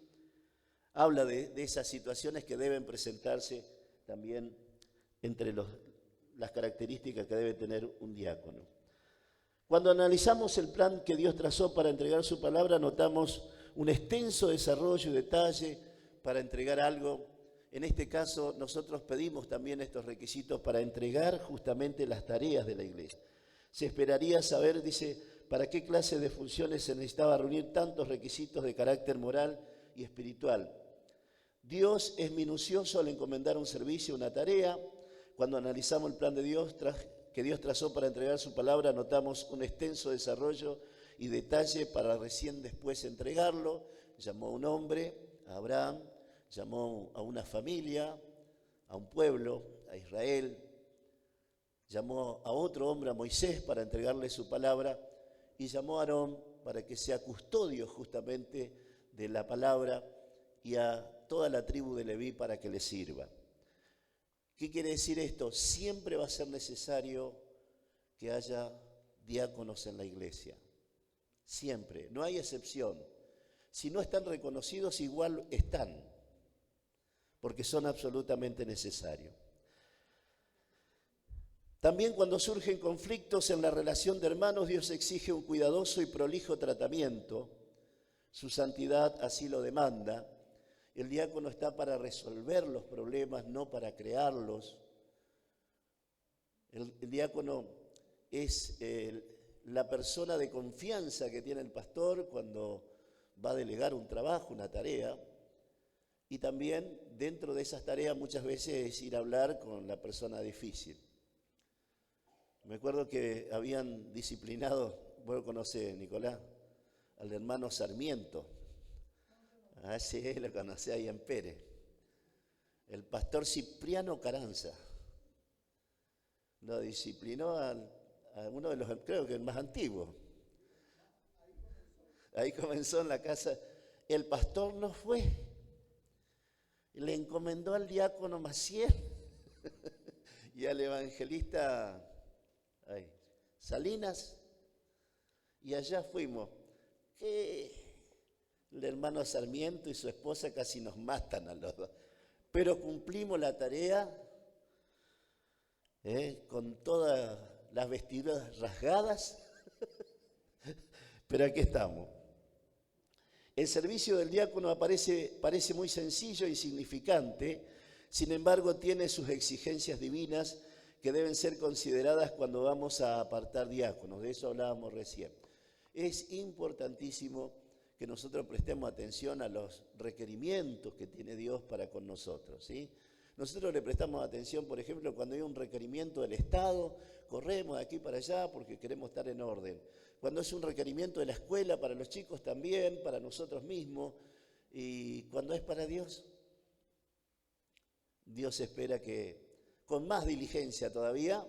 habla de esas situaciones que deben presentarse también entre las características que debe tener un diácono. Cuando analizamos el plan que Dios trazó para entregar su palabra, notamos un extenso desarrollo y detalle para entregar algo. En este caso, nosotros pedimos también estos requisitos para entregar justamente las tareas de la iglesia. Se esperaría saber, dice, para qué clase de funciones se necesitaba reunir tantos requisitos de carácter moral y espiritual. Dios es minucioso al encomendar un servicio, una tarea. Cuando analizamos el plan de Dios que Dios trazó para entregar su palabra, notamos un extenso desarrollo y detalle para recién después entregarlo. Llamó a un hombre, a Abraham, llamó a una familia, a un pueblo, a Israel, llamó a otro hombre, a Moisés, para entregarle su palabra, y llamó a Aarón para que sea custodio justamente de la palabra, y a toda la tribu de Leví para que le sirva. ¿Qué quiere decir esto? Siempre va a ser necesario que haya diáconos en la iglesia. Siempre, no hay excepción. Si no están reconocidos, igual están, porque son absolutamente necesarios. También cuando surgen conflictos en la relación de hermanos, Dios exige un cuidadoso y prolijo tratamiento. Su santidad así lo demanda. El diácono está para resolver los problemas, no para crearlos. El diácono es la persona de confianza que tiene el pastor cuando va a delegar un trabajo, una tarea. Y también dentro de esas tareas muchas veces es ir a hablar con la persona difícil. Me acuerdo que habían disciplinado, vos lo conocés, Nicolás, al hermano Sarmiento. Ah, sí, lo conocí ahí en Pérez. El pastor Cipriano Caranza. Lo disciplinó a uno de los, creo que el más antiguo. Ahí comenzó en la casa. El pastor no fue. Le encomendó al diácono Maciel y al evangelista Salinas. Y allá fuimos. El hermano Sarmiento y su esposa casi nos matan a los dos. Pero cumplimos la tarea con todas las vestiduras rasgadas. Pero aquí estamos. El servicio del diácono parece muy sencillo y significante, sin embargo tiene sus exigencias divinas que deben ser consideradas cuando vamos a apartar diáconos. De eso hablábamos recién. Es importantísimo que nosotros prestemos atención a los requerimientos que tiene Dios para con nosotros, ¿sí? Nosotros le prestamos atención, por ejemplo, cuando hay un requerimiento del Estado, corremos de aquí para allá porque queremos estar en orden. Cuando es un requerimiento de la escuela, para los chicos también, para nosotros mismos, y cuando es para Dios, Dios espera que con más diligencia todavía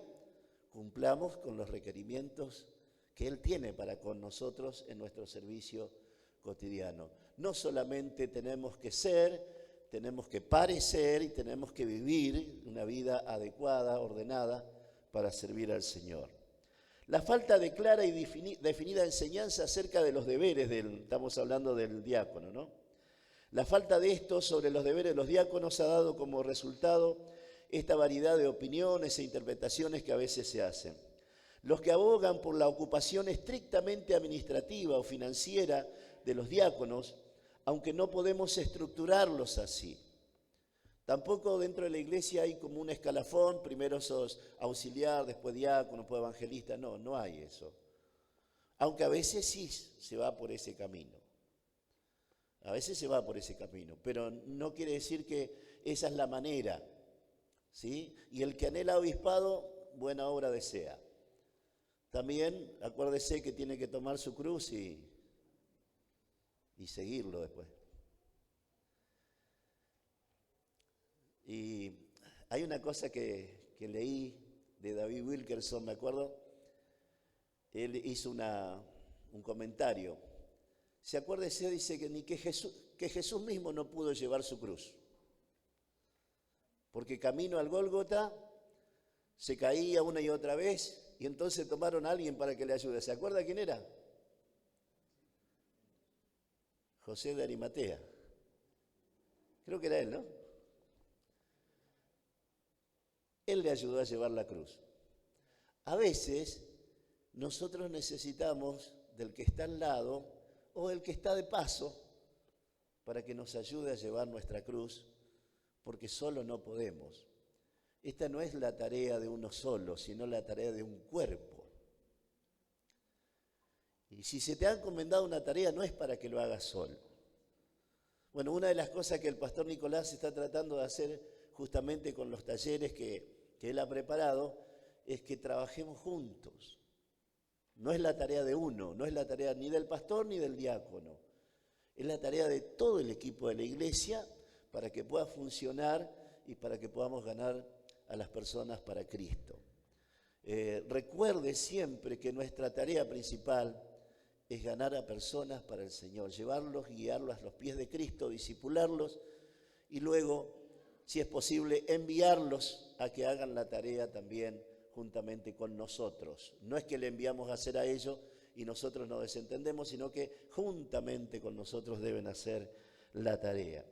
cumplamos con los requerimientos que Él tiene para con nosotros en nuestro servicio cotidiano. no solamente tenemos que ser, tenemos que parecer y tenemos que vivir una vida adecuada, ordenada, para servir al Señor. La falta de clara y definida enseñanza acerca de los deberes estamos hablando del diácono, ¿no? La falta de esto sobre los deberes de los diáconos ha dado como resultado esta variedad de opiniones e interpretaciones que a veces se hacen. Los que abogan por la ocupación estrictamente administrativa o financiera de los diáconos, aunque no podemos estructurarlos así. Tampoco dentro de la iglesia hay como un escalafón, primero sos auxiliar, después diácono, después evangelista. No, no hay eso. Aunque a veces sí se va por ese camino. A veces se va por ese camino, pero no quiere decir que esa es la manera, ¿sí? Y el que anhela obispado, buena obra desea. También acuérdese que tiene que tomar su cruz y seguirlo después. Y hay una cosa que leí de David Wilkerson, me acuerdo. Él hizo un comentario. ¿Se acuérdese? Dice que Jesús mismo no pudo llevar su cruz. Porque camino al Gólgota se caía una y otra vez y entonces tomaron a alguien para que le ayude. ¿Se acuerda quién era? José de Arimatea. Creo que era él, ¿no? Él le ayudó a llevar la cruz. A veces nosotros necesitamos del que está al lado o el que está de paso para que nos ayude a llevar nuestra cruz, porque solo no podemos. Esta no es la tarea de uno solo, sino la tarea de un cuerpo. Y si se te ha encomendado una tarea, no es para que lo hagas solo. Bueno, una de las cosas que el pastor Nicolás está tratando de hacer justamente con los talleres que él ha preparado, es que trabajemos juntos. No es la tarea de uno, no es la tarea ni del pastor ni del diácono. Es la tarea de todo el equipo de la iglesia para que pueda funcionar y para que podamos ganar a las personas para Cristo. Recuerde siempre que nuestra tarea principal es ganar a personas para el Señor, llevarlos, guiarlos a los pies de Cristo, discipularlos y luego, si es posible, enviarlos a que hagan la tarea también juntamente con nosotros. No es que le enviamos a hacer a ellos y nosotros nos desentendemos, sino que juntamente con nosotros deben hacer la tarea.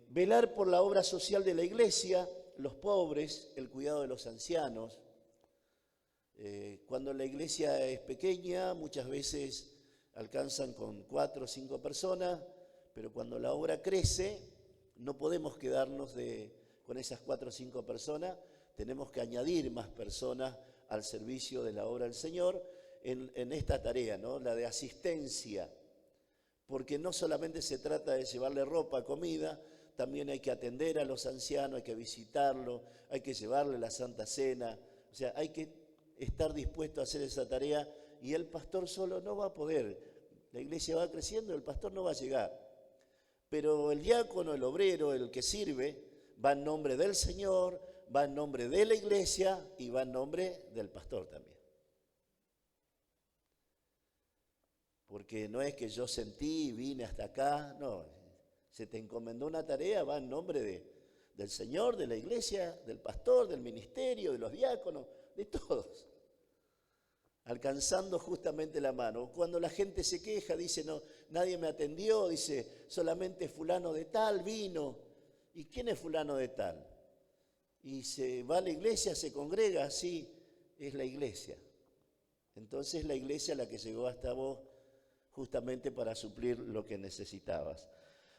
Velar por la obra social de la iglesia, los pobres, el cuidado de los ancianos. Cuando la iglesia es pequeña, muchas veces alcanzan con 4 o 5 personas, pero cuando la obra crece, no podemos quedarnos con esas 4 o 5 personas, tenemos que añadir más personas al servicio de la obra del Señor en esta tarea, ¿no? La de asistencia, porque no solamente se trata de llevarle ropa, comida, también hay que atender a los ancianos, hay que visitarlos, hay que llevarle la Santa Cena, o sea, hay que estar dispuesto a hacer esa tarea y el pastor solo no va a poder. La iglesia va creciendo, el pastor no va a llegar. Pero el diácono, el obrero, el que sirve, va en nombre del Señor, va en nombre de la iglesia y va en nombre del pastor también. Porque no es que yo sentí y vine hasta acá, no. Se te encomendó una tarea, va en nombre del Señor, de la iglesia, del pastor, del ministerio, de los diáconos, de todos. Alcanzando justamente la mano. Cuando la gente se queja, dice, no, nadie me atendió, dice, solamente fulano de tal vino. ¿Y quién es fulano de tal? Y se va a la iglesia, se congrega, sí, es la iglesia. Entonces la iglesia la que llegó hasta vos justamente para suplir lo que necesitabas.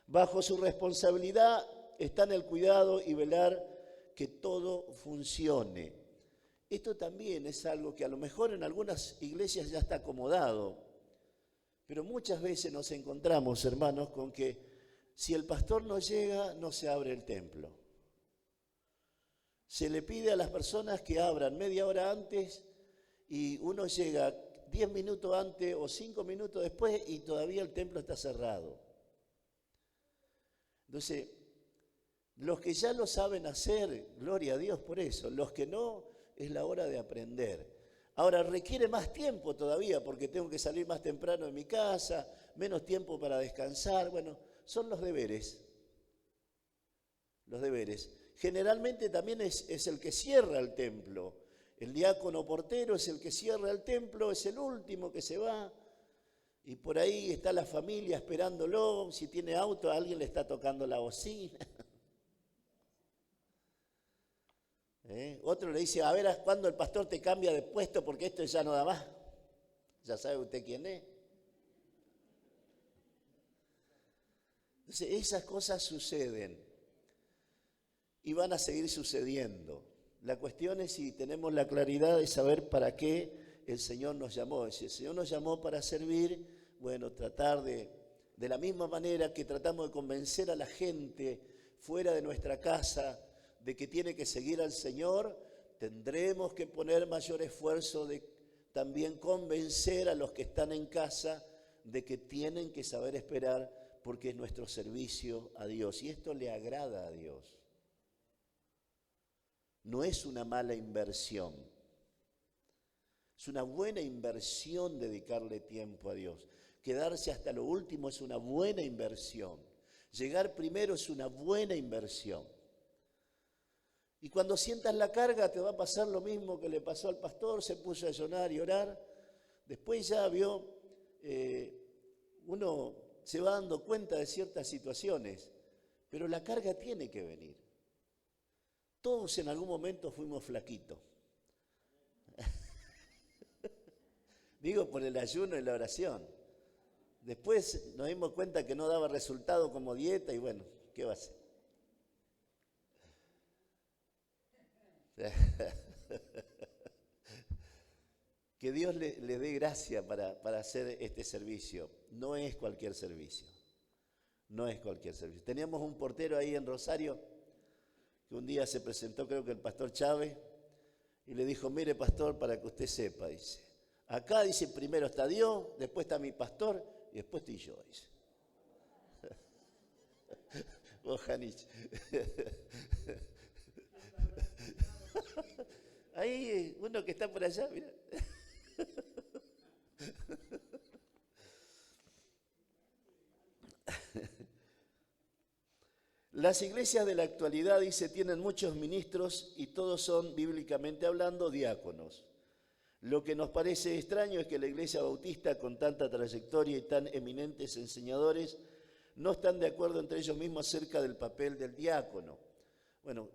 Bajo su responsabilidad están el cuidado y velar que todo funcione. Esto también es algo que a lo mejor en algunas iglesias ya está acomodado, pero muchas veces nos encontramos, hermanos, con que si el pastor no llega, no se abre el templo. Se le pide a las personas que abran media hora antes y uno llega 10 minutos antes o 5 minutos después y todavía el templo está cerrado. Entonces, los que ya lo saben hacer, gloria a Dios por eso. Los que no, es la hora de aprender. Ahora requiere más tiempo todavía porque tengo que salir más temprano de mi casa, menos tiempo para descansar. Bueno, son los deberes. Los deberes. Generalmente también es el que cierra el templo. El diácono portero es el que cierra el templo, es el último que se va. Y por ahí está la familia esperándolo. Si tiene auto, alguien le está tocando la bocina. Otro le dice, a ver, ¿cuándo el pastor te cambia de puesto? Porque esto ya no da más. Ya sabe usted quién es. Entonces, esas cosas suceden y van a seguir sucediendo. La cuestión es si tenemos la claridad de saber para qué el Señor nos llamó. Si el Señor nos llamó para servir, bueno, tratar de la misma manera que tratamos de convencer a la gente fuera de nuestra casa de que tiene que seguir al Señor, tendremos que poner mayor esfuerzo de también convencer a los que están en casa de que tienen que saber esperar porque es nuestro servicio a Dios. Y esto le agrada a Dios. No es una mala inversión. Es una buena inversión dedicarle tiempo a Dios. Quedarse hasta lo último es una buena inversión. Llegar primero es una buena inversión. Y cuando sientas la carga te va a pasar lo mismo que le pasó al pastor, se puso a llorar y orar. Después ya vio, uno se va dando cuenta de ciertas situaciones, pero la carga tiene que venir. Todos en algún momento fuimos flaquitos. Digo por el ayuno y la oración. Después nos dimos cuenta que no daba resultado como dieta y bueno, ¿qué va a hacer? Que Dios le dé gracia para hacer este servicio. No es cualquier servicio. No es cualquier servicio. Teníamos un portero ahí en Rosario que un día se presentó, creo que el pastor Chávez, y le dijo, mire pastor, para que usted sepa, dice, acá dice primero está Dios, después está mi pastor y después estoy yo, dice. Vos, Janich. Ahí uno que está por allá, mira. Las iglesias de la actualidad, dice, tienen muchos ministros y todos son, bíblicamente hablando, diáconos. Lo que nos parece extraño es que la iglesia bautista, con tanta trayectoria y tan eminentes enseñadores, no están de acuerdo entre ellos mismos acerca del papel del diácono. Bueno,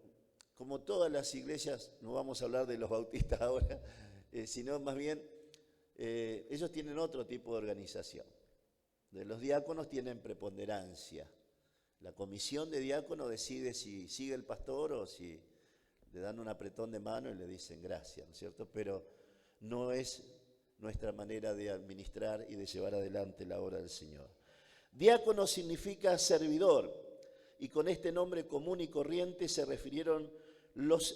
como todas las iglesias, no vamos a hablar de los bautistas ahora, sino más bien, ellos tienen otro tipo de organización. Los diáconos tienen preponderancia. La comisión de diácono decide si sigue el pastor o si le dan un apretón de mano y le dicen gracias, ¿no es cierto? Pero no es nuestra manera de administrar y de llevar adelante la obra del Señor. Diácono significa servidor, y con este nombre común y corriente se refirieron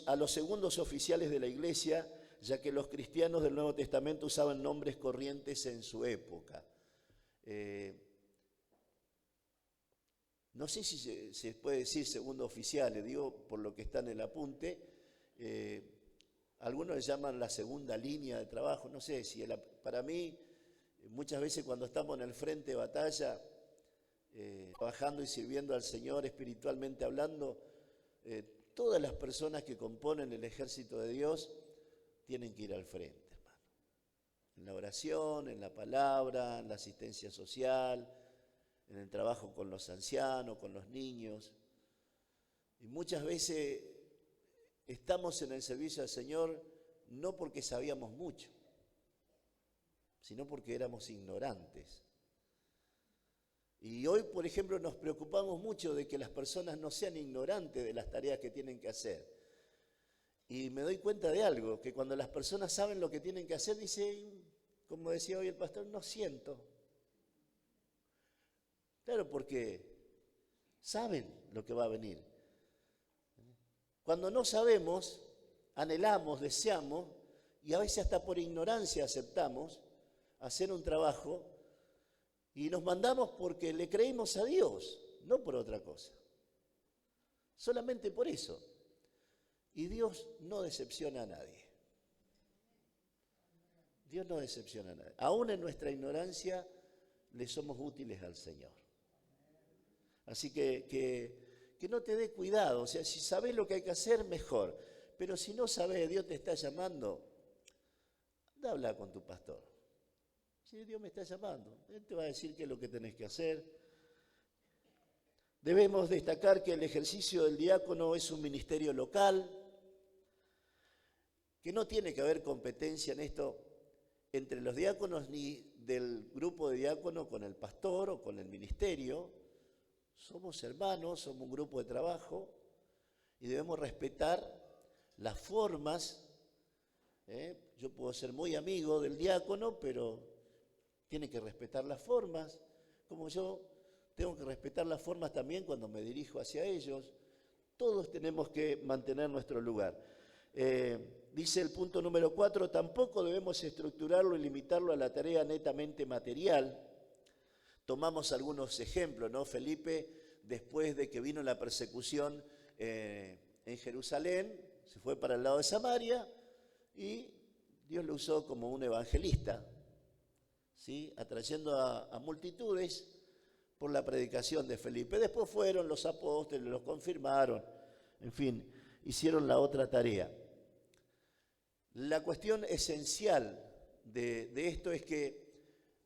a los segundos oficiales de la iglesia, ya que los cristianos del Nuevo Testamento usaban nombres corrientes en su época. No sé si se puede decir segundo oficiales, digo por lo que está en el apunte. Algunos le llaman la segunda línea de trabajo, no sé si para mí, muchas veces cuando estamos en el frente de batalla, trabajando y sirviendo al Señor espiritualmente hablando, todas las personas que componen el ejército de Dios tienen que ir al frente, hermano. En la oración, en la palabra, en la asistencia social, en el trabajo con los ancianos, con los niños. Y muchas veces estamos en el servicio al Señor no porque sabíamos mucho, sino porque éramos ignorantes. Y hoy, por ejemplo, nos preocupamos mucho de que las personas no sean ignorantes de las tareas que tienen que hacer. Y me doy cuenta de algo, que cuando las personas saben lo que tienen que hacer, dicen, como decía hoy el pastor, no siento. Claro, porque saben lo que va a venir. Cuando no sabemos, anhelamos, deseamos, y a veces hasta por ignorancia aceptamos hacer un trabajo, y nos mandamos porque le creímos a Dios, no por otra cosa. Solamente por eso. Y Dios no decepciona a nadie. Dios no decepciona a nadie. Aún en nuestra ignorancia le somos útiles al Señor. Así que no te dé cuidado. O sea, si sabes lo que hay que hacer, mejor. Pero si no sabes, Dios te está llamando, anda a hablar con tu pastor. Si Dios me está llamando, Él te va a decir qué es lo que tenés que hacer. Debemos destacar que el ejercicio del diácono es un ministerio local, que no tiene que haber competencia en esto entre los diáconos ni del grupo de diáconos con el pastor o con el ministerio. Somos hermanos, somos un grupo de trabajo y debemos respetar las formas. Yo puedo ser muy amigo del diácono, pero tiene que respetar las formas, como yo tengo que respetar las formas también cuando me dirijo hacia ellos. Todos tenemos que mantener nuestro lugar. Dice el punto número 4, tampoco debemos estructurarlo y limitarlo a la tarea netamente material. Tomamos algunos ejemplos, ¿no? Felipe, después de que vino la persecución en Jerusalén, se fue para el lado de Samaria y Dios lo usó como un evangelista, ¿sí? Atrayendo a multitudes por la predicación de Felipe. Después fueron los apóstoles, los confirmaron, en fin, hicieron la otra tarea. La cuestión esencial de esto es que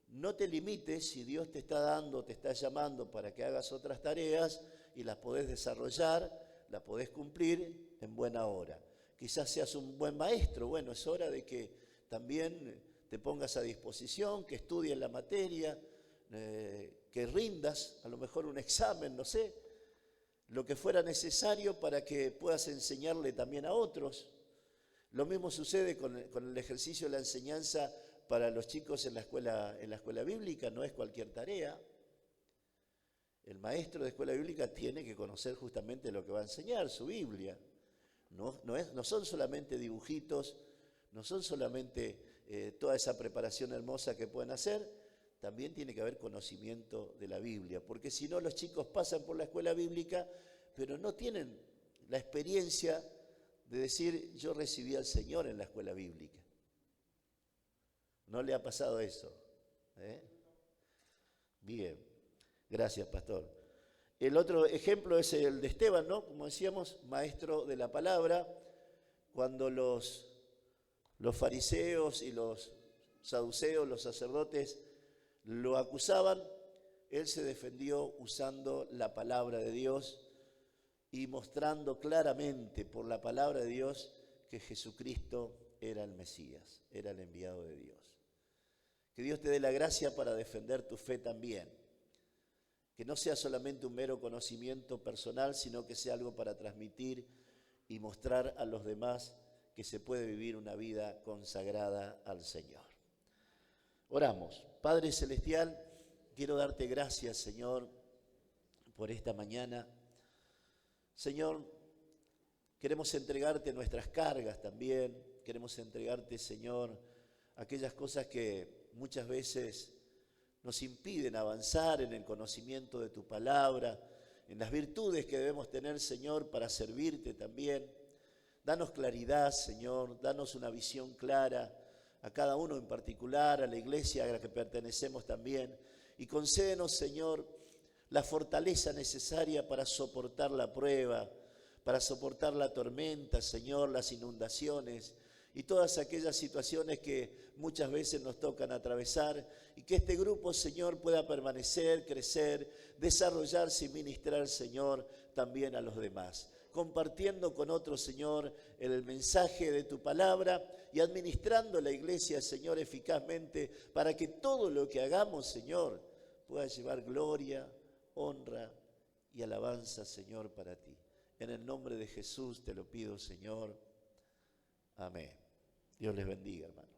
no te limites si Dios te está dando, te está llamando para que hagas otras tareas y las podés desarrollar, las podés cumplir en buena hora. Quizás seas un buen maestro, bueno, es hora de que también te pongas a disposición, que estudies la materia, que rindas a lo mejor un examen, no sé, lo que fuera necesario para que puedas enseñarle también a otros. Lo mismo sucede con el ejercicio de la enseñanza para los chicos en la escuela bíblica, no es cualquier tarea. El maestro de escuela bíblica tiene que conocer justamente lo que va a enseñar, su Biblia. No son solamente dibujitos, no son solamente toda esa preparación hermosa que pueden hacer, también tiene que haber conocimiento de la Biblia, porque si no los chicos pasan por la escuela bíblica, pero no tienen la experiencia de decir, yo recibí al Señor en la escuela bíblica. ¿No le ha pasado eso? Bien, gracias, pastor. El otro ejemplo es el de Esteban, ¿no? Como decíamos, maestro de la palabra. Cuando los fariseos y los saduceos, los sacerdotes, lo acusaban, él se defendió usando la palabra de Dios y mostrando claramente por la palabra de Dios que Jesucristo era el Mesías, era el enviado de Dios. Que Dios te dé la gracia para defender tu fe también. Que no sea solamente un mero conocimiento personal, sino que sea algo para transmitir y mostrar a los demás que se puede vivir una vida consagrada al Señor. Oramos. Padre Celestial, quiero darte gracias, Señor, por esta mañana. Señor, queremos entregarte nuestras cargas también. Queremos entregarte, Señor, aquellas cosas que muchas veces nos impiden avanzar en el conocimiento de tu palabra, en las virtudes que debemos tener, Señor, para servirte también. Danos claridad, Señor, danos una visión clara a cada uno en particular, a la iglesia a la que pertenecemos también, y concédenos, Señor, la fortaleza necesaria para soportar la prueba, para soportar la tormenta, Señor, las inundaciones y todas aquellas situaciones que muchas veces nos tocan atravesar, y que este grupo, Señor, pueda permanecer, crecer, desarrollarse y ministrar, Señor, también a los demás, compartiendo con otros, Señor, el mensaje de tu palabra y administrando la iglesia, Señor, eficazmente, para que todo lo que hagamos, Señor, pueda llevar gloria, honra y alabanza, Señor, para ti. En el nombre de Jesús te lo pido, Señor. Amén. Dios les bendiga, hermano.